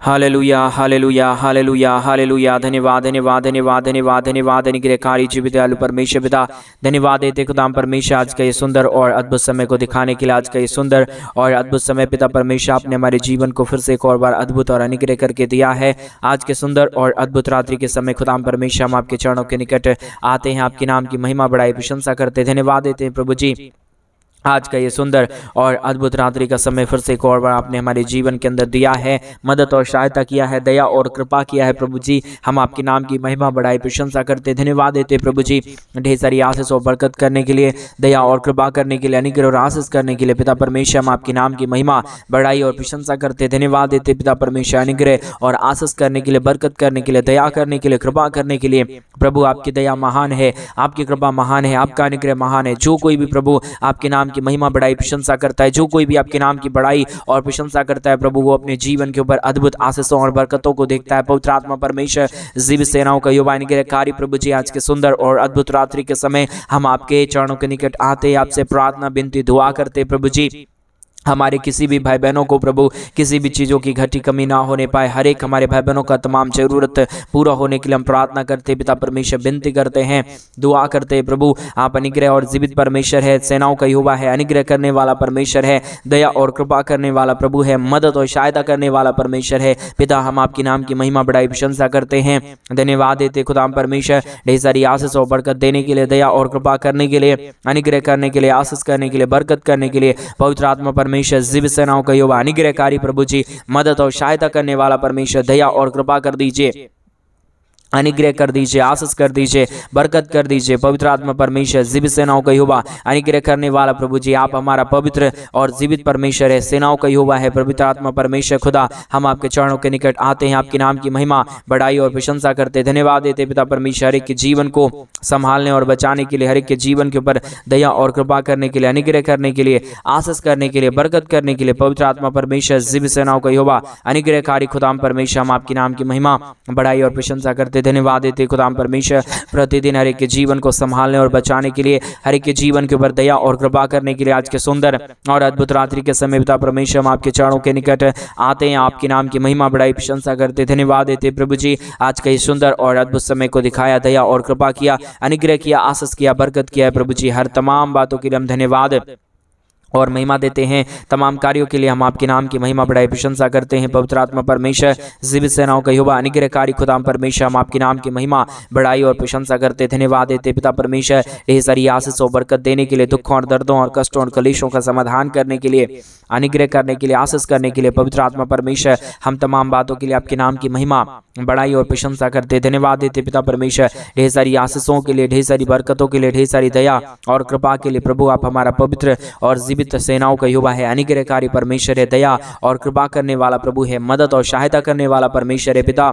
Hallelujah hallelujah hallelujah hallelujah. धन्यवाद धन्यवाद धन्यवाद धन्यवाद धन्यवाद अनुग्रहकारी जीवित दयालु परमेश्वर पिता, धन्यवाद देते खुदाम परमेश्वर आज का ये सुंदर और अद्भुत समय को दिखाने के लिए, आज का ये सुंदर और अद्भुत समय पिता परमेश्वर आपने हमारे जीवन को फिर से एक और बार अद्भुत और अनुग्रह करके दिया है। आज के सुंदर और अद्भुत रात्रि के समय खुदाम परमेश्वर हम आपके चरणों के निकट आते हैं, आपके नाम की महिमा बड़ाई प्रशंसा करते, धन्यवाद देते हैं प्रभु जी। आज का ये सुंदर और अद्भुत रात्रि का समय फिर से एक और बार आपने हमारे जीवन के अंदर दिया है, मदद और सहायता किया है, दया और कृपा किया है प्रभु जी। हम आपके नाम की महिमा बड़ाई प्रशंसा करते, धन्यवाद देते प्रभु जी। ढेर सारी आशीष और बरकत करने के लिए, दया और कृपा करने के लिए, अनुग्रह और आशीष करने के लिए पिता परमेश्वर हम आपके नाम की महिमा बड़ाई और प्रशंसा करते, धन्यवाद देते पिता परमेश्वर। अनुग्रह और आशीष करने के लिए, बरकत करने के लिए, दया करने के लिए, कृपा करने के लिए प्रभु आपकी दया महान है, आपकी कृपा महान है, आपका अनुग्रह महान है। जो कोई भी प्रभु आपके नाम की महिमा बड़ाई प्रशंसा करता है, जो कोई भी आपके नाम की बड़ाई और प्रशंसा करता है प्रभु, वो अपने जीवन के ऊपर अद्भुत आशीषों और बरकतों को देखता है। पवित्र आत्मा परमेश्वर जीवित सेनाओं का युवा अनुग्रहकारी प्रभु जी, आज के सुंदर और अद्भुत रात्रि के समय हम आपके चरणों के निकट आते, आपसे प्रार्थना विनती दुआ करते प्रभु जी। हमारे किसी भी भाई बहनों को प्रभु किसी भी चीज़ों की घटी कमी ना होने पाए, हर एक हमारे भाई बहनों का तमाम जरूरत पूरा होने के लिए हम प्रार्थना करते पिता परमेश्वर, विनती करते हैं, दुआ करते हैं प्रभु। आप अनुग्रह और जीवित परमेश्वर है, सेनाओं का युवा है, अनुग्रह करने वाला परमेश्वर है, दया और कृपा करने वाला प्रभु है, मदद और सहायता करने वाला परमेश्वर है पिता। हम आपके नाम की महिमा बड़ाई प्रशंसा करते हैं, धन्यवाद देते खुदाम परमेश्वर। ढेर सारी आशीष और बरकत देने के लिए, दया और कृपा करने के लिए, अनुग्रह करने के लिए, आशीष करने के लिए, बरकत करने के लिए पवित्र आत्मा परमेश्वर जीवित सेनाओं का युवा अनुग्रहकारी प्रभु जी, मदद और सहायता करने वाला परमेश्वर, दया और कृपा कर दीजिए, अनुग्रह कर दीजिए, आशीष कर दीजिए, बरकत कर दीजिए पवित्र आत्मा परमेश्वर। जीवित सेनाओं का युवा अनुग्रह करने वाला प्रभु जी, आप हमारा पवित्र और जीवित परमेश्वर है, सेनाओं का युवा है पवित्र आत्मा परमेश्वर खुदा। हम आपके चरणों के निकट आते हैं, आपके नाम की महिमा बड़ाई और प्रशंसा करते, धन्यवाद देते पिता परमेश्वर। हर एक के जीवन को संभालने और बचाने के लिए, हर एक के जीवन के ऊपर दया और कृपा करने के लिए, अनुग्रह करने के लिए, आशीष करने के लिए, बरकत करने के लिए पवित्र आत्मा परमेश्वर जीवित सेनाओं का युवा अनुग्रहकारी खुदाम परमेश्वर। हम आपके नाम की महिमा बड़ाई और प्रशंसा करते, धन्यवाद देते खुदाम परमेश्वर। प्रतिदिन हर एक के जीवन को संभालने और बचाने के लिए, हर एक के जीवन के ऊपर दया और कृपा करने के लिए आज के सुंदर और अद्भुत रात्रि के समय पिता परमेश्वर हम आपके चरणों के निकट आते हैं, आपके नाम की महिमा बड़ाई प्रशंसा करते, धन्यवाद देते प्रभु जी। आज का ये सुंदर और अद्भुत समय को दिखाया, दया और कृपा किया, अनुग्रह किया, आशीष किया, बरकत किया है प्रभु जी। हर तमाम बातों के लिए हम धन्यवाद और महिमा देते हैं, तमाम कार्यों के लिए हम आपके नाम की महिमा बड़ाई प्रशंसा करते हैं पवित्र आत्मा परमेश्वर। जीवित सेनाओं का युवा अनुग्रहकारी खुदाम परमेश्वर, हम आपके नाम की महिमा बड़ाई और प्रशंसा करते, धन्यवाद देते पिता परमेश्वर। ढेर सारी आशीष और बरकत देने के लिए, दुखों और दर्दों और कष्टों और कलेशों का समाधान करने के लिए, अनुग्रह करने के लिए, आशीष करने के लिए पवित्र आत्मा परमेश्वर। हम तमाम बातों के लिए आपके नाम की महिमा बड़ाई और प्रशंसा करते, धन्यवाद देते पिता परमेश्वर। ढेर सारी आशीषों के लिए, ढेर सारी बरकतों के लिए, ढेर सारी दया और कृपा के लिए प्रभु आप हमारा पवित्र और जीवित सेनाओं का युवा है, अनुग्रहकारी परमेश्वर है, दया और कृपा करने वाला प्रभु है, मदद और सहायता करने वाला परमेश्वर है पिता।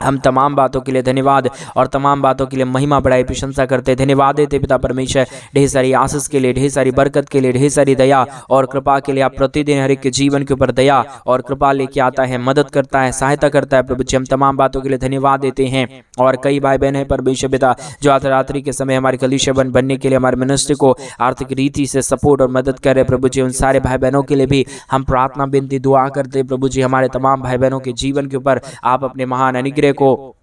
हम तमाम बातों के लिए धन्यवाद और तमाम बातों के लिए महिमा बड़ाई प्रशंसा करते, धन्यवाद देते पिता परमेश्वर। ढेर सारी आशीष के लिए, ढेर सारी बरकत के लिए, ढेर सारी दया और कृपा के लिए आप प्रतिदिन हर एक के जीवन के ऊपर दया और कृपा लेके आता है, मदद करता है, सहायता करता है प्रभु जी। हम तमाम बातों के लिए धन्यवाद देते हैं। और कई भाई बहन है परमेश्वर पिता जो आज रात्रि के समय हमारे कलीसिया बनने के लिए, हमारे मिनिस्ट्री को आर्थिक रीति से सपोर्ट और मदद करे प्रभु जी, उन सारे भाई बहनों के लिए भी हम प्रार्थना विनती दुआ करते प्रभु जी। हमारे तमाम भाई बहनों के जीवन के ऊपर आप अपने महान अनुग्रह को,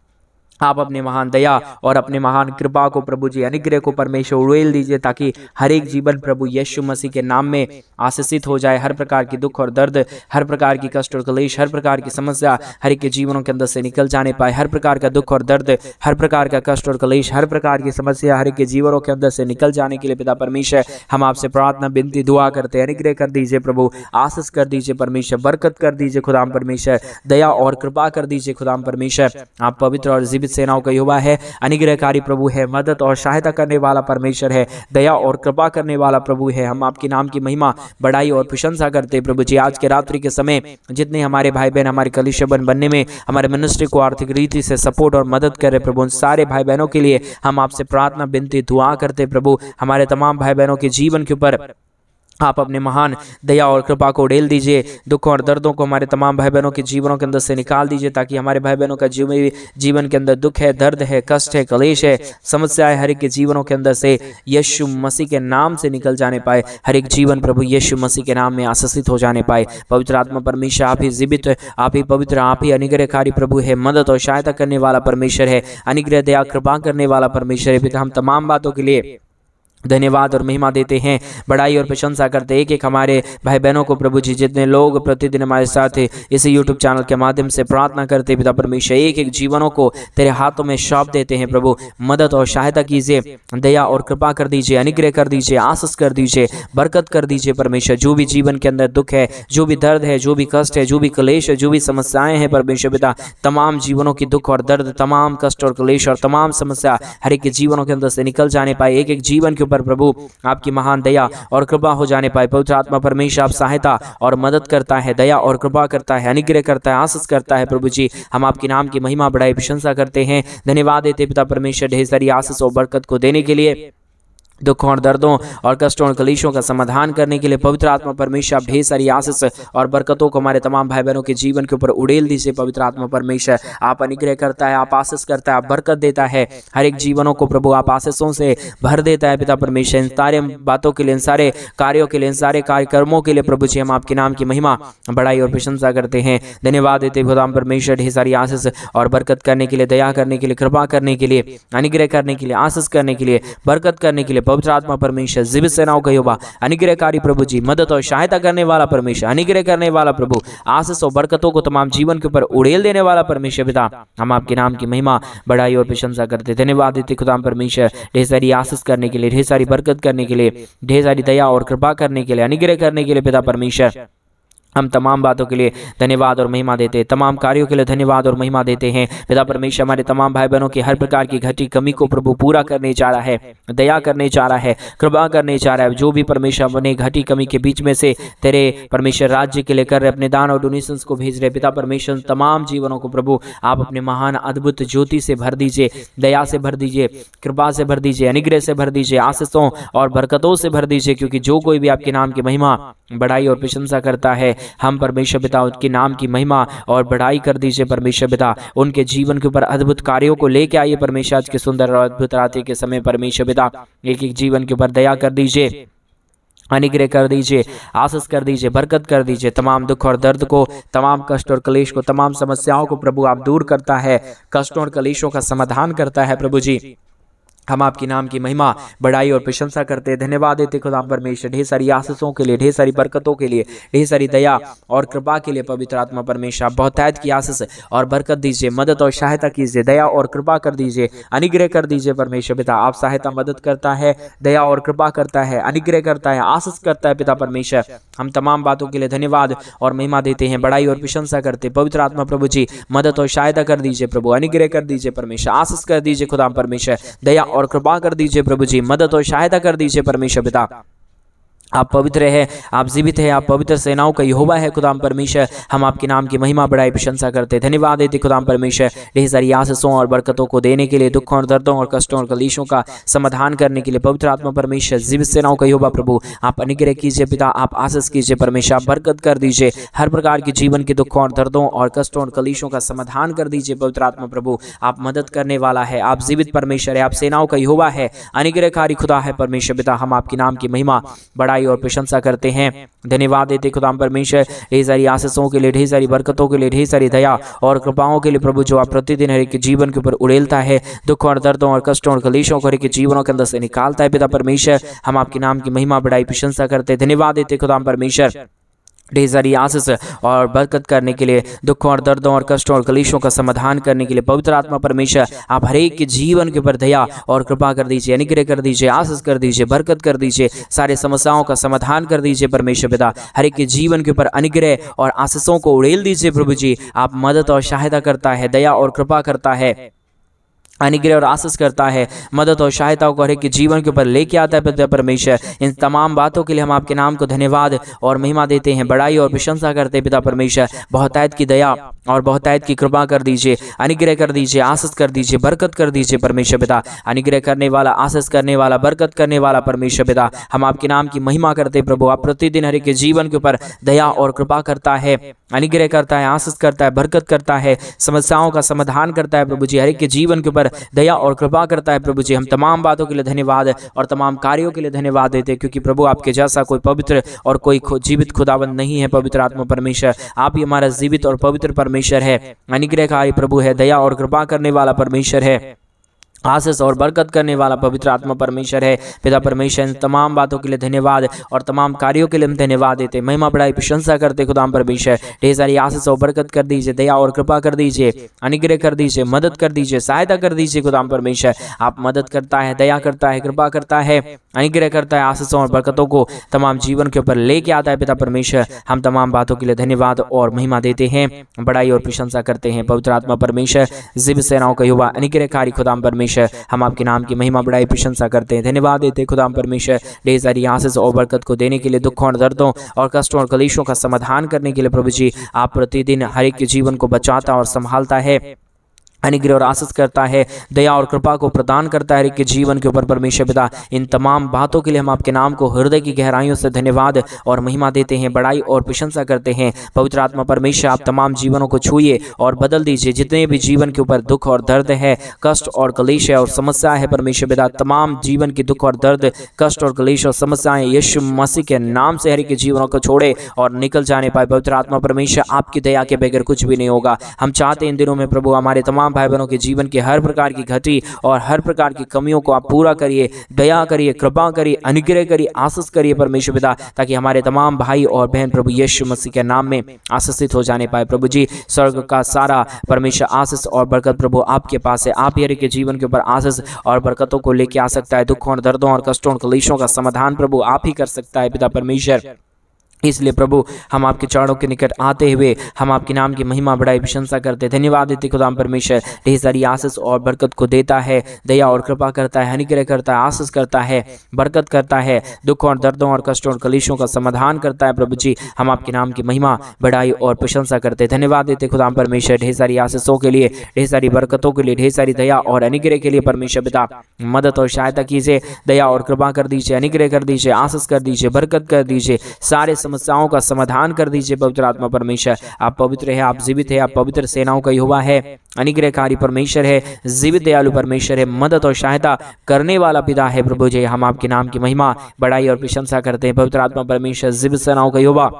आप अपने महान दया और अपने महान कृपा को प्रभु जी, अनुग्रह को परमेश्वर उड़ेल दीजिए, ताकि हर एक जीवन प्रभु यीशु मसीह के नाम में आशीषित हो जाए। हर प्रकार की दुख और दर्द, हर प्रकार की कष्ट और क्लेश, हर प्रकार की समस्या हर एक के जीवनों के अंदर से निकल जाने पाए। हर प्रकार का दुख और दर्द, हर प्रकार का कष्ट और क्लेश, हर प्रकार की समस्या हर एक के जीवनों के अंदर से निकल जाने के लिए पिता परमेश्वर हम आपसे प्रार्थना विनती दुआ करते हैं। अनुग्रह कर दीजिए प्रभु, आशीष कर दीजिए परमेश्वर, बरकत कर दीजिए खुदाम परमेश्वर, दया और कृपा कर दीजिए खुदाम परमेश्वर। आप पवित्र और जीवित सेनाओं का युवा है, अनुग्रहकारी प्रभु है, मदद और सहायता करने वाला परमेश्वर है, दया और कृपा करने वाला प्रभु है। हम आपके नाम की महिमा बड़ाई और प्रशंसा करते हैं प्रभु जी। आज के रात्रि के समय जितने हमारे भाई बहन हमारे कलीसिया बनने में, हमारे मिनिस्ट्री को आर्थिक रीति से सपोर्ट और मदद करे प्रभु, उन सारे भाई बहनों के लिए हम आपसे प्रार्थना विनती दुआ करते प्रभु। हमारे तमाम भाई बहनों के जीवन के ऊपर आप अपने महान दया और कृपा को उड़ेल दीजिए। दुखों और दर्दों को हमारे तमाम भाई बहनों के जीवनों के अंदर से निकाल दीजिए, ताकि हमारे भाई बहनों का जीवन के अंदर दुख है, दर्द है, कष्ट है, कलेश है, समस्या है, हर एक के जीवनों के अंदर से यीशु मसीह के नाम से निकल जाने पाए। हर एक जीवन प्रभु यीशु मसीह के नाम में आशीषित हो जाने पाए। पवित्र आत्मा परमेश्वर आप ही जीवित, आप ही पवित्र, आप ही अनुग्रहकारी प्रभु है, मदद और सहायता करने वाला परमेश्वर है, अनुग्रह दया कृपा करने वाला परमेश्वर है। पिता हम तमाम बातों के लिए धन्यवाद और महिमा देते हैं, बड़ाई और प्रशंसा करते हैं। एक एक हमारे भाई बहनों को प्रभु जी, जितने लोग प्रतिदिन हमारे साथ इस यूट्यूब चैनल के माध्यम से प्रार्थना करते पिता परमेश्वर, एक एक जीवनों को तेरे हाथों में सौंप देते हैं प्रभु। मदद और सहायता कीजिए, दया और कृपा कर दीजिए, अनुग्रह कर दीजिए, आशीष कर दीजिए, बरकत कर दीजिए परमेश्वर। जो भी जीवन के अंदर दुख है, जो भी दर्द है, जो भी कष्ट है, जो भी क्लेश है, जो भी समस्याएं हैं परमेश्वर पिता, तमाम जीवनों की दुख और दर्द, तमाम कष्ट और क्लेश और तमाम समस्या हर एक के जीवनों के अंदर से निकल जाने पाए। एक एक जीवन के प्रभु आपकी महान दया और कृपा हो जाने पाए। पवित्र आत्मा परमेश्वर आप सहायता और मदद करता है, दया और कृपा करता है, अनुग्रह करता है, आशीष करता है प्रभु जी। हम आपके नाम की महिमा बढ़ाई प्रशंसा करते हैं, धन्यवाद देते पिता परमेश्वर ढेर सारी आशीष और बरकत को देने के लिए, दुखों और दर्दों और कष्टों और कलेशों का समाधान करने के लिए। पवित्र आत्मा परमेश्वर आप ढेर सारी आशीष और बरकतों को हमारे तमाम भाई बहनों के जीवन के ऊपर उड़ेल दीजिए। पवित्र आत्मा परमेश्वर आप अनुग्रह करता है, आप आशीष करता है, आप बरकत देता है, हर एक जीवनों को प्रभु आप आशीषों से भर देता है पिता परमेश्वर। इन सारे बातों के लिए, इन सारे कार्यों के लिए, इन सारे कार्यक्रमों के लिए प्रभु जी हम आपके नाम की महिमा बड़ाई और प्रशंसा करते हैं, धन्यवाद देते खुदा परमेश्वर। ढेर सारी आशीष और बरकत करने के लिए, दया करने के लिए, कृपा करने के लिए, अनुग्रह करने के लिए, आशीष करने के लिए, बरकत करने के लिए। पवित्र आत्मा परमेश्वर जीवित सेनाओं का यहोवा, अनुग्रहकारी प्रभु जी, मदद और सहायता करने वाला परमेश्वर, अनुग्रह करने वाला प्रभु, आशीष और बरकतों को तमाम जीवन के ऊपर उड़ेल देने वाला परमेश्वर पिता, हम आपके नाम की महिमा बड़ाई और प्रशंसा करते, धन्यवाद देते खुदा परमेश्वर। ढेर सारी आशीष करने के लिए, ढेर सारी बरकत करने के लिए, ढेर सारी दया और कृपा करने के लिए, अनुग्रह करने के लिए पिता परमेश्वर हम तमाम बातों के लिए धन्यवाद और महिमा देते हैं, तमाम कार्यों के लिए धन्यवाद और महिमा देते हैं पिता परमेश्वर। हमारे तमाम भाई बहनों की हर प्रकार की घटी कमी को प्रभु पूरा करने जा रहा है, दया करने जा रहा है, कृपा करने जा रहा है। जो भी परमेश्वर अपने घटी कमी के बीच में से तेरे परमेश्वर राज्य के लिए कर रहे अपने दान और डोनेशंस को भेज रहे पिता परमेश्वर, तमाम जीवनों को प्रभु आप अपने महान अद्भुत ज्योति से भर दीजिए, दया से भर दीजिए, कृपा से भर दीजिए, अनुग्रह से भर दीजिए, आशीषों और बरकतों से भर दीजिए। क्योंकि जो कोई भी आपके नाम की महिमा बड़ाई और प्रशंसा करता है, हम परमेश्वर पिता उनके नाम की महिमा और बढ़ाई कर दीजिए परमेश्वर पिता। उनके जीवन के ऊपर अद्भुत कार्यों को लेके आइए परमेश्वर। आज के सुंदर और अद्भुत रात्रि के समय परमेश्वर पिता एक एक जीवन के ऊपर दया कर दीजिए, अनुग्रह कर दीजिए, आशीष कर दीजिए, बरकत कर दीजिए। तमाम दुख और दर्द को, तमाम कष्ट और कलेश को, तमाम समस्याओं को प्रभु आप दूर करता है, कष्टों और कलेशों का समाधान करता है प्रभु जी। हम आपकी नाम की महिमा बड़ाई और प्रशंसा करते हैं, धन्यवाद देते खुदा परमेश्वर। ढेर सारी आशीषों के लिए, ढेर सारी बरकतों के लिए, ढेर सारी दया और कृपा के लिए पवित्र आत्मा परमेश्वर आप बहुतायत की आशीष और बरकत दीजिए, मदद और सहायता कीजिए, दया और कृपा कर दीजिए, अनुग्रह कर दीजिए परमेश्वर पिता। आप सहायता मदद करता है, दया और कृपा करता है, अनुग्रह करता है, आशीष करता है पिता परमेश्वर। हम तमाम बातों के लिए धन्यवाद और महिमा देते हैं, बड़ाई और प्रशंसा करते हैं। पवित्र आत्मा प्रभु जी मदद और सहायता कर दीजिए प्रभु, अनुग्रह कर दीजिए परमेश्वर, आशीष कर दीजिए खुदा परमेश्वर, दया और कृपा कर दीजिए प्रभु जी, मदद और सहायता कर दीजिए परमेश्वर पिता। आप पवित्र है, आप जीवित है, आप पवित्र सेनाओं का यहोवा है खुदाम परमेश्वर। हम आपके नाम की महिमा बड़ाई प्रशंसा करते, धन्यवाद देते खुदाम परमेश्वर। ढेर सारी आशीषों और बरकतों को देने के लिए, दुखों और दर्दों और कष्टों और कलेशों का समाधान करने के लिए पवित्र आत्मा परमेश्वर जीवित सेनाओं का यहोवा प्रभु आप अनुग्रह कीजिए पिता, आप आशीष कीजिए परमेश्वर, आप बरकत कर दीजिए, हर प्रकार के जीवन के दुखों और दर्दों और कष्टों और कलेशों का समाधान कर दीजिए पवित्र आत्मा प्रभु। आप मदद करने वाला है, आप जीवित परमेश्वर है, आप सेनाओं का यहोवा है, अनुग्रहकारी खुदा है परमेश्वर पिता। हम आपके नाम की महिमा बड़ाई और प्रशंसा करते हैं, धन्यवाद देते खुदाम परमेश्वर। ढेर सारी आशीषों के लिए, ढेर सारी बरकतों के लिए, ढेर सारी दया और कृपाओं के लिए प्रभु जो आप प्रतिदिन हर एक जीवन के ऊपर उड़ेलता है, दुखों और दर्दों और कष्टों और कलेशों को हर एक जीवनों के अंदर से निकालता है पिता परमेश्वर। हम आपके नाम की महिमा बड़ाई प्रशंसा करते, धन्यवाद देते खुदाम परमेश्वर। ढेर सारी आशीष और बरकत करने के लिए, दुखों और दर्दों और कष्टों और कलेशों का समाधान करने के लिए पवित्र आत्मा परमेश्वर आप हर एक के जीवन के ऊपर दया और कृपा कर दीजिए, अनुग्रह कर दीजिए, आशीष कर दीजिए, बरकत कर दीजिए, सारे समस्याओं का समाधान कर दीजिए परमेश्वर पिता। हर एक के जीवन के ऊपर अनुग्रह और आशीषों को उड़ेल दीजिए प्रभु जी। आप मदद और सहायता करता है, दया और कृपा करता है, अनुग्रह और आशीष करता है, मदद और सहायता को हर एक के जीवन के ऊपर लेके आता है पिता परमेश्वर। इन तमाम बातों के लिए हम आपके नाम को धन्यवाद और महिमा देते हैं, बड़ाई और प्रशंसा करते हैं पिता परमेश्वर। बहुतायत की दया और बहुतायत की कृपा कर दीजिए, अनुग्रह कर दीजिए, आशीष कर दीजिए, बरकत कर दीजिए परमेश्वर पिता। अनुग्रह करने वाला, आशीष करने वाला, बरकत करने वाला परमेश्वर पिता, हम आपके नाम की महिमा करते हैं प्रभु। आप प्रतिदिन हर एक के जीवन के ऊपर दया और कृपा करता है, अनुग्रह करता है, आशीष करता है, बरकत करता है, समस्याओं का समाधान करता है प्रभु जी, हर एक के जीवन के ऊपर दया और कृपा करता है प्रभु जी। हम तमाम बातों के लिए धन्यवाद और तमाम कार्यों के लिए धन्यवाद देते हैं, क्योंकि प्रभु आपके जैसा कोई पवित्र और कोई जीवित खुदावंद नहीं है। पवित्र आत्मा परमेश्वर, आप ही हमारा जीवित और पवित्र परमेश्वर है, अनुग्रहकारी प्रभु है, दया और कृपा करने वाला परमेश्वर है, आशीष और बरकत करने वाला पवित्र आत्मा परमेश्वर है पिता परमेश्वर। इन तमाम बातों के लिए धन्यवाद और तमाम कार्यों के लिए हम धन्यवाद देते, महिमा बढ़ाई प्रशंसा करते खुदाम परमेश्वर। ढेर सारी आशीष और बरकत कर दीजिए, दया और कृपा कर दीजिए, अनुग्रह कर दीजिए, मदद कर दीजिए, सहायता कर दीजिए खुदाम परमेश्वर। आप मदद करता है, दया करता है, कृपा करता है, अनुग्रह करता है, आशीषों और बरकतों को तमाम जीवन के ऊपर लेके आता है पिता परमेश्वर। हम तमाम बातों के लिए धन्यवाद और महिमा देते हैं, बड़ाई और प्रशंसा करते हैं पवित्र आत्मा परमेश्वर। जिब सेनाओं का युवा अनुग्रहकारी खुदाम परमेश्वर, हम आपके नाम की महिमा बढ़ाई प्रशंसा करते हैं, धन्यवाद देते हैं खुदाम परमेश्वर। ढेर सारी आशीष और बरकत को देने के लिए, दुखों और दर्दों और कष्टों और कलेशों का समाधान करने के लिए प्रभु जी, आप प्रतिदिन हर एक के जीवन को बचाता और संभालता है, अनुग्रह और आशीष करता है, दया और कृपा को प्रदान करता है के जीवन के ऊपर परमेश्वर पिता। इन तमाम बातों के लिए हम आपके नाम को हृदय की गहराइयों से धन्यवाद और महिमा देते हैं, बड़ाई और प्रशंसा करते हैं पवित्र आत्मा परमेश्वर। आप तमाम जीवनों को छूइए और बदल दीजिए, जितने भी जीवन के ऊपर दुख और दर्द है, कष्ट और कलेश है और समस्या है परमेश्वर पिता, तमाम जीवन की दुख और दर्द, कष्ट और कलेश और समस्याएं यीशु मसीह के नाम से हर एक के जीवनों को छोड़े और निकल जाने पाए पवित्र आत्मा परमेश्वर। आपकी दया के बगैर कुछ भी नहीं होगा। हम चाहते हैं इन दिनों में प्रभु हमारे तमाम भाई बहनों के जीवन के हर प्रकार की घटी और हर प्रकार की कमियों को आप पूरा करिए, दया करिए, कृपा करिए, अनुग्रह करिए, आशीष करिए परमेश्वर पिता, ताकि हमारे तमाम भाई और बहन प्रभु यीशु मसीह के नाम में आशीषित हो जाने पाए प्रभु जी। स्वर्ग का सारा परमेश्वर आशीष और बरकत प्रभु आपके पास है। आप ही के जीवन के ऊपर आशीष और बरकतों को लेके आ सकता है। दुखों और दर्दों और कष्टों और कलेशों का समाधान प्रभु आप ही कर सकता है पिता परमेश्वर। इसलिए प्रभु हम आपके चरणों के निकट आते हुए हम आपके नाम की महिमा बढ़ाई प्रशंसा करते, धन्यवाद देते खुदाम परमेश्वर। ढेर सारी आशीष और बरकत को देता है, दया और कृपा करता है, अनुग्रह करता है, आशीष करता है, बरकत करता है, दुखों और दर्दों और कष्टों और कलेशों का समाधान करता है प्रभु जी। हम आपके नाम की महिमा बढ़ाई और प्रशंसा करते, धन्यवाद देते खुदाम परमेश्वर। ढेर सारी आशीषों के लिए, ढेर सारी बरकतों के लिए, ढेर सारी दया और अनुग्रह के लिए परमेश्वर पिता मदद और सहायता कीजिए, दया और कृपा कर दीजिए, अनुग्रह कर दीजिए, आशीष कर दीजिए, बरकत कर दीजिए, सारे समस्याओं का समाधान कर दीजिए पवित्र आत्मा परमेश्वर। आप पवित्र है, आप जीवित है, आप पवित्र सेनाओं का यहोवा है, अनुग्रहकारी परमेश्वर है, जीवित दयालु परमेश्वर है, मदद और सहायता करने वाला पिता है प्रभु जी। हम आपके नाम की महिमा बढ़ाई और प्रशंसा करते हैं पवित्र आत्मा परमेश्वर, जीवित सेनाओं का यहोवा,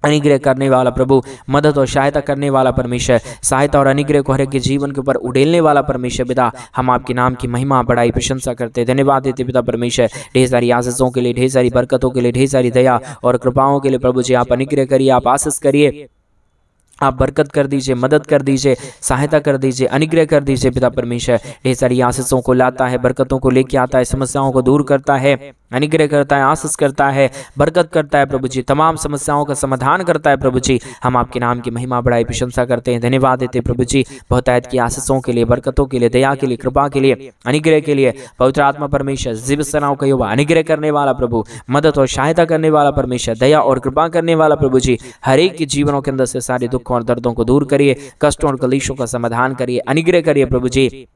अनुग्रह करने वाला प्रभु, मदद और सहायता करने वाला परमेश्वर, सहायता और अनुग्रह को हर एक के जीवन के ऊपर उड़ेलने वाला परमेश्वर पिता। हम आपके नाम की महिमा बढ़ाई प्रशंसा करते, धन्यवाद देते पिता परमेश्वर। ढेर सारी आशीषों के लिए, ढेर सारी बरकतों के लिए, ढेर सारी दया और कृपाओं के लिए प्रभु जी आप अनुग्रह करिए, आप आशीष करिए, आप बरकत कर दीजिए, मदद कर दीजिए, सहायता कर दीजिए, अनुग्रह कर दीजिए पिता परमेश्वर। ढेर सारी आशीषों को लाता है, बरकतों को लेके आता है, समस्याओं को दूर करता है, अनुग्रह करता है, आशीष करता है, बरकत करता है प्रभु जी, तमाम समस्याओं का समाधान करता है प्रभु जी। हम आपके नाम की महिमा बढ़ाई प्रशंसा करते हैं, धन्यवाद देते हैं प्रभु जी बहुतायत की आशीषों के लिए, बरकतों के लिए, दया के लिए, कृपा के लिए, अनुग्रह के लिए पवित्र आत्मा परमेश्वर। जीवित सेनाओं का यहोवा, अनुग्रह करने वाला प्रभु, मदद और सहायता करने वाला परमेश्वर, दया और कृपा करने वाला प्रभु जी, हर एक के जीवनों के अंदर से सारे दुखों और दर्दों को दूर करिए, कष्टों और कलेशों का समाधान करिए, अनुग्रह करिए प्रभु जी,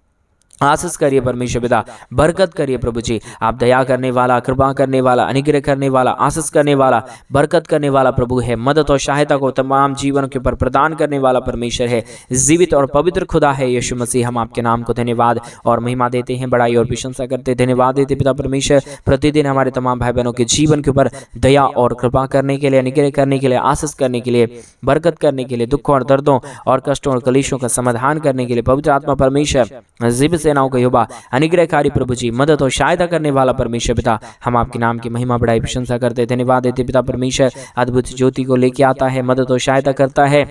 आशीष करिए परमेश्वर पिता, बरकत करिए प्रभु जी। आप दया करने वाला, कृपा करने वाला, अनुग्रह करने वाला, आशीष करने वाला, बरकत करने वाला प्रभु है, मदद और सहायता को तमाम जीवन के ऊपर प्रदान करने वाला परमेश्वर है, जीवित और पवित्र खुदा है यीशु मसीह। हम आपके नाम को धन्यवाद और महिमा देते हैं, बड़ाई और प्रशंसा करते, धन्यवाद देते पिता परमेश्वर। प्रतिदिन हमारे तमाम भाई बहनों के जीवन के ऊपर दया और कृपा करने के लिए, अनुग्रह करने के लिए, आशीष करने के लिए, बरकत करने के लिए, दुखों और दर्दों और कष्टों और कलेशों का समाधान करने के लिए पवित्र आत्मा परमेश्वर, जीवित सेनाओं का यहोवा, अनुग्रहकारी प्रभु जी, मदद और सहायता करने वाला परमेश्वर पिता। हम आपके नाम की महिमा बढ़ाई प्रशंसा करते, धन्यवाद देते पिता परमेश्वर। अद्भुत ज्योति को लेके आता है, मदद और सहायता करता है,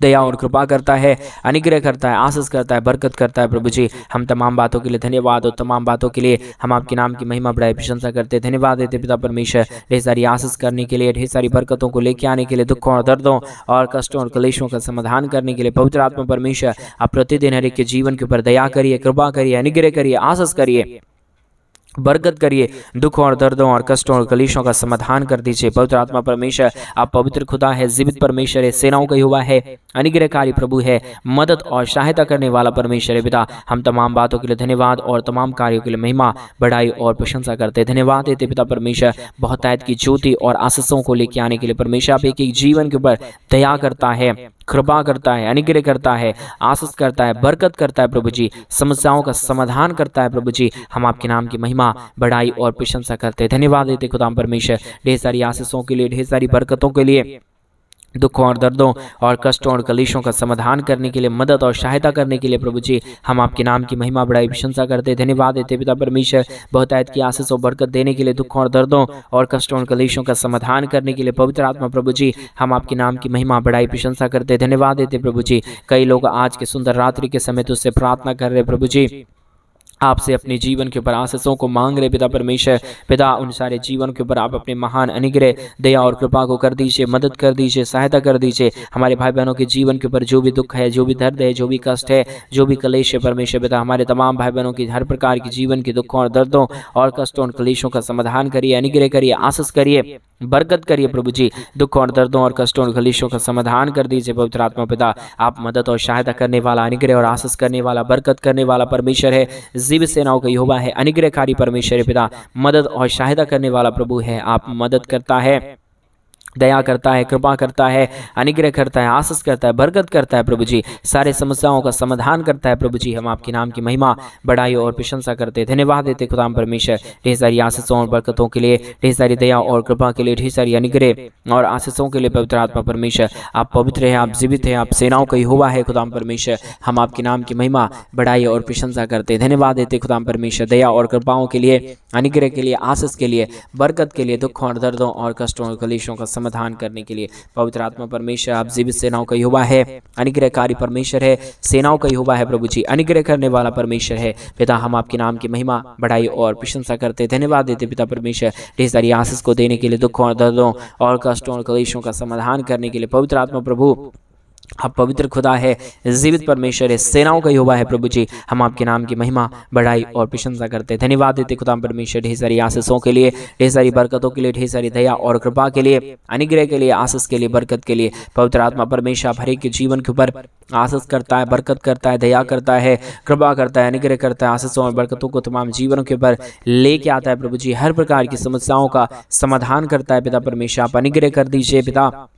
दया और कृपा करता है, अनुग्रह करता है, आशीष करता है, बरकत करता है। प्रभु जी हम तमाम बातों के लिए धन्यवाद, और तमाम बातों के लिए हम आपके नाम की महिमा बड़ाई प्रशंसा करते हैं। धन्यवाद देते पिता परमेश्वर, ढेर सारी आशीष करने के लिए, ढेर सारी बरकतों को लेके आने के लिए, दुखों और दर्दों और कष्टों और क्लेशों का समाधान करने के लिए। पवित्र आत्मा परमेश्वर आप प्रतिदिन हर एक के जीवन के ऊपर दया करिए, कृपा करिए, अनुग्रह करिए, आशीष करिए, बरकत करिए, दुखों और दर्दों और कष्टों और कलेशों का समाधान कर दीजिए। पवित्र आत्मा परमेश्वर आप पवित्र खुदा है, जीवित परमेश्वर है, सेनाओं का यहोवा है, अनुग्रहकारी प्रभु है, मदद और सहायता करने वाला परमेश्वर है। पिता हम तमाम बातों के लिए धन्यवाद और तमाम कार्यों के लिए महिमा, बड़ाई और प्रशंसा करते हैं। धन्यवाद देते पिता परमेश्वर, बहुतायत की ज्योति और आशीषों को लेकर आने के लिए। परमेश्वर आप एक एक जीवन के ऊपर दया करता है, कृपा करता है, अनुग्रह करता है, आशीष करता है, बरकत करता है। प्रभु जी समस्याओं का समाधान करता है। प्रभु जी हम आपके नाम की महिमा, बड़ाई और प्रशंसा करते हैं। धन्यवाद देते खुदा परमेश्वर, ढेर सारी आशीषों के लिए, ढेर सारी बरकतों के लिए, दुखों और दर्दों और कष्टों और कलेशों का समाधान करने के लिए, मदद और सहायता करने के लिए। प्रभु जी हम आपके नाम की महिमा, बड़ाई, प्रशंसा करते हैं। धन्यवाद देते पिता परमेश्वर, बहुतायत की आशीष और बरकत देने के लिए, दुखों और दर्दों और कष्टों और कलेशों का समाधान करने के लिए। पवित्र आत्मा प्रभु जी हम आपके नाम की महिमा, बड़ाई, प्रशंसा करते हैं। धन्यवाद देते प्रभु जी, कई लोग आज के सुंदर रात्रि के समय तुझसे प्रार्थना कर रहे हैं। प्रभु जी आपसे अपने जीवन के ऊपर आशीषों को मांग रहे पिता परमेश्वर। पिता उन सारे जीवन के ऊपर आप अपने महान अनुग्रह, दया और कृपा को कर दीजिए, मदद कर दीजिए, सहायता कर दीजिए। हमारे भाई बहनों के जीवन के ऊपर जो भी दुख है, जो भी दर्द है, जो भी कष्ट है, जो भी कलेश है परमेश्वर पिता, हमारे तमाम भाई बहनों की हर प्रकार की जीवन के दुखों और दर्दों और कष्टों और कलेशों का समाधान करिए, अनुग्रह करिए, आशीष करिए, बरकत करिए। प्रभु जी दुखों और दर्दों और कष्टों और कलेशों का समाधान कर दीजिए। पवित्र आत्मा पिता आप मदद और सहायता करने वाला, अनुग्रह और आशीष करने वाला, बरकत करने वाला परमेश्वर है। जीवित सेनाओं का यहोवा है, अनुग्रहकारी परमेश्वर है। पिता मदद और सहायता करने वाला प्रभु है। आप मदद करता है, दया करता है, कृपा करता है, अनुग्रह करता है, आशीष करता है, बरकत करता है। प्रभु जी सारे समस्याओं का समाधान करता है। प्रभु जी हम आपके नाम की महिमा, बड़ाई और प्रशंसा करते हैं। धन्यवाद देते खुदा परमेश्वर, ढेर सारी आशीषों और बरकतों के लिए, ढेर सारी दया और कृपा के लिए, ढेर सारी अनुग्रह और आशीषों के लिए। पवित्र आत्मा परमेश्वर आप पवित्र हैं, आप जीवित हैं, आप सेनाओं का यहोवा है। खुदा परमेश्वर हम आपके नाम की महिमा, बड़ाई और प्रशंसा करते हैं। धन्यवाद देते खुदा परमेश्वर, दया और कृपाओं के लिए, अनुग्रह के लिए, आशीष के लिए, बरकत के लिए, दुखों और दर्दों और कष्टों और कलेशों का समाधान करने के लिए। पवित्र आत्मा परमेश्वर आप जीवित सेनाओं का यहोवा है, अनुग्रहकारी परमेश्वर है, सेनाओं का यहोवा है। प्रभु जी अनुग्रह करने वाला परमेश्वर है। पिता हम आपके नाम की महिमा, बड़ाई और प्रशंसा करते हैं। धन्यवाद देते पिता परमेश्वर, ढेर सारी आशीष को देने के लिए, दुखों और दर्दों और कष्टों और कलेशों का समाधान करने के लिए। पवित्र आत्मा प्रभु आप पवित्र खुदा है, जीवित परमेश्वर है, सेनाओं का यहोवा है। प्रभु जी हम आपके नाम की महिमा, बड़ाई और प्रशंसा करते हैं। धन्यवाद देते खुदा परमेश्वर, ढेर सारी आशीषों के लिए, ढेर सारी बरकतों के लिए, ढेर सारी दया और कृपा के लिए, अनुग्रह के लिए, आशीष के लिए, बरकत के लिए। पवित्र आत्मा परमेश्वर आप हर एक के जीवन के ऊपर आशीष करता है, बरकत करता है, दया करता है, कृपा करता है, अनुग्रह करता है, आशीषों और बरकतों को तमाम जीवनों के ऊपर लेके आता है। प्रभु जी हर प्रकार की समस्याओं का समाधान करता है। पिता परमेश्वर आप अनुग्रह कर दीजिए, पिता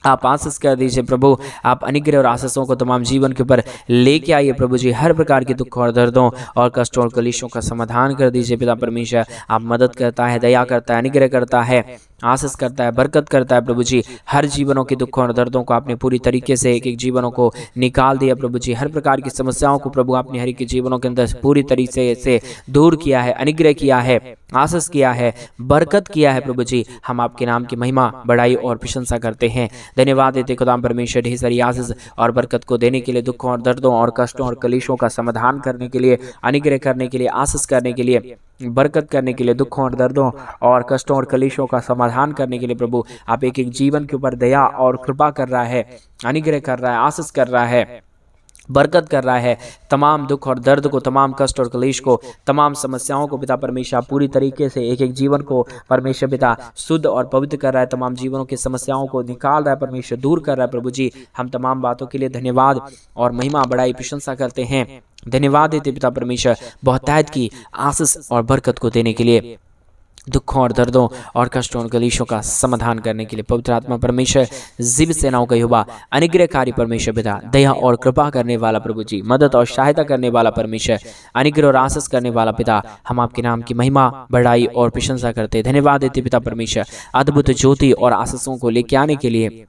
आप आशीष कर दीजिए। प्रभु आप अनुग्रह और आशीषों को तमाम जीवन के ऊपर लेके आइए। प्रभु जी हर प्रकार के दुख और दर्दों और कष्टों और कलेशों का समाधान कर दीजिए। पिता परमेश्वर आप मदद करता है, दया करता है, अनुग्रह करता है, आशीष करता है, बरकत करता है। प्रभु जी हर जीवनों के दुखों और दर्दों को आपने पूरी तरीके से एक एक जीवनों को निकाल दिया। प्रभु जी हर प्रकार की समस्याओं को प्रभु आपने हर एक के जीवनों के अंदर पूरी तरीके से दूर किया है, अनुग्रह किया है, आशीष किया है, बरकत किया है। प्रभु जी हम आपके नाम की महिमा, बड़ाई और प्रशंसा करते हैं। धन्यवाद देते खुदा परमेश्वर, ढेर सारी आशीष और बरकत को देने के लिए, दुखों और दर्दों और कष्टों और कलेशों का समाधान करने के लिए, अनुग्रह करने के लिए, आशीष करने के लिए, बरकत करने के लिए, दुखों और दर्दों और कष्टों और कलेशों का समाधान करने के लिए। प्रभु आप एक एक जीवन के ऊपर दया और कृपा कर रहा है, अनुग्रह कर रहा है, आशीष कर रहा है, बरकत कर रहा है। तमाम दुख और दर्द को, तमाम कष्ट और कलेश को, तमाम समस्याओं को पिता परमेश्वर पूरी तरीके से एक एक जीवन को परमेश्वर पिता शुद्ध और पवित्र कर रहा है। तमाम जीवनों की समस्याओं को निकाल रहा है, परमेश्वर दूर कर रहा है। प्रभु जी हम तमाम बातों के लिए धन्यवाद और महिमा, बड़ाई, प्रशंसा करते हैं। धन्यवाद देते पिता परमेश्वर बहुतायत की आशीष और बरकत को देने के लिए, दुखों और दर्दों और कष्टों और कलेशों का समाधान करने के लिए। पवित्र आत्मा परमेश्वर जीवित सेनाओं का यहोवा, अनुग्रहकारी परमेश्वर पिता, दया और कृपा करने वाला प्रभु जी, मदद और सहायता करने वाला परमेश्वर, अनुग्रह और आशीष करने वाला पिता, हम आपके नाम की महिमा, बड़ाई और प्रशंसा करते हैं। धन्यवाद देते पिता परमेश्वर अद्भुत ज्योति और आशीषों को लेके आने के लिए,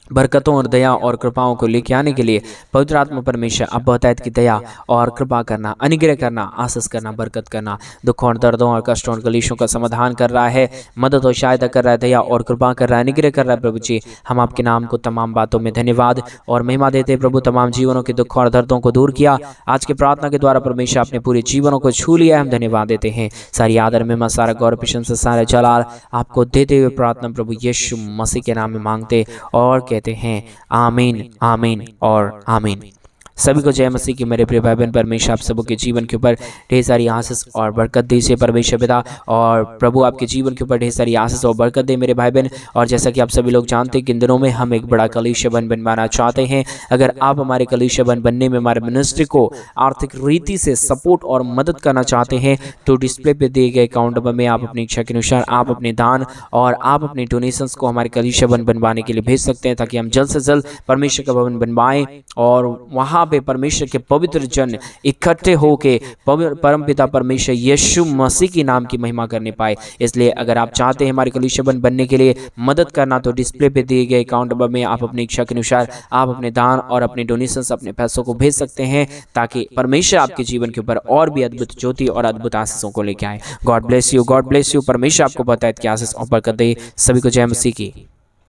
बरकतों और दया और कृपाओं को लेके आने के लिए पवित्र आत्मा परमेश्वर आप बहुतायत की दया और कृपा करना, अनुग्रह करना, आशीष करना, बरकत करना, दुखों और दर्दों और कष्टों और कलेशों का समाधान कर रहा है, मदद और सहायता कर रहा है, दया और कृपा कर रहा है, अनुग्रह कर रहा है। प्रभु जी, हम आपके नाम को तमाम बातों में धन्यवाद और महिमा देते हैं। प्रभु, तमाम जीवनों के दुखों और दर्दों को दूर किया आज के प्रार्थना के द्वारा परमेश्वर अपने पूरे जीवनों को छू लिया। हम धन्यवाद देते हैं। सारी आदर महिमा, सारा गौरव, प्रशंसा, सारा जलाल आपको देते हुए प्रार्थना प्रभु यीशु मसीह के नाम में मांगते और कहते हैं आमीन, आमीन और आमीन। सभी को जय मसीह की। मेरे प्रिय भाई बहन, परमेश्वर आप सबों के जीवन के ऊपर ढेर सारी आशीष और बरकत दीजिए परमेश्वर पिता, और प्रभु आपके जीवन के ऊपर ढेर सारी आशीष और बरकत दे मेरे भाई बहन। और जैसा कि आप सभी लोग जानते हैं कि इन दिनों में हम एक बड़ा कलीसिया बनवाना चाहते हैं। अगर आप हमारे कलीसिया बनने में हमारे मिनिस्ट्री को आर्थिक रीति से सपोर्ट और मदद करना चाहते हैं तो डिस्प्ले पे दिए गए अकाउंट नंबर में आप अपनी इच्छा के अनुसार आप अपने दान और आप अपने डोनेशंस को हमारे कलीसिया बनवाने के लिए भेज सकते हैं, ताकि हम जल्द से जल्द परमेश्वर का भवन बनवाएं और वहां पे परमेश्वर के पवित्र जन इकट्ठे होके परमपिता परमेश्वर यीशु मसीह के नाम की महिमा करने पाए। इसलिए अगर आप चाहते हैं हमारे कलीसिया बनने के लिए मदद करना तो डिस्प्ले पे दिए गए अकाउंट नंबर में आप अपनी इच्छा के अनुसार आप अपने दान और अपने डोनेशंस, अपने पैसों को भेज सकते हैं, ताकि परमेश्वर आपके जीवन के ऊपर और भी अद्भुत ज्योति और अद्भुत आशीषों को लेके आए। God bless you, God bless you. परमेश्वर आपको बताए कि आशीष और बरकत दे। सभी को जय मसीह की।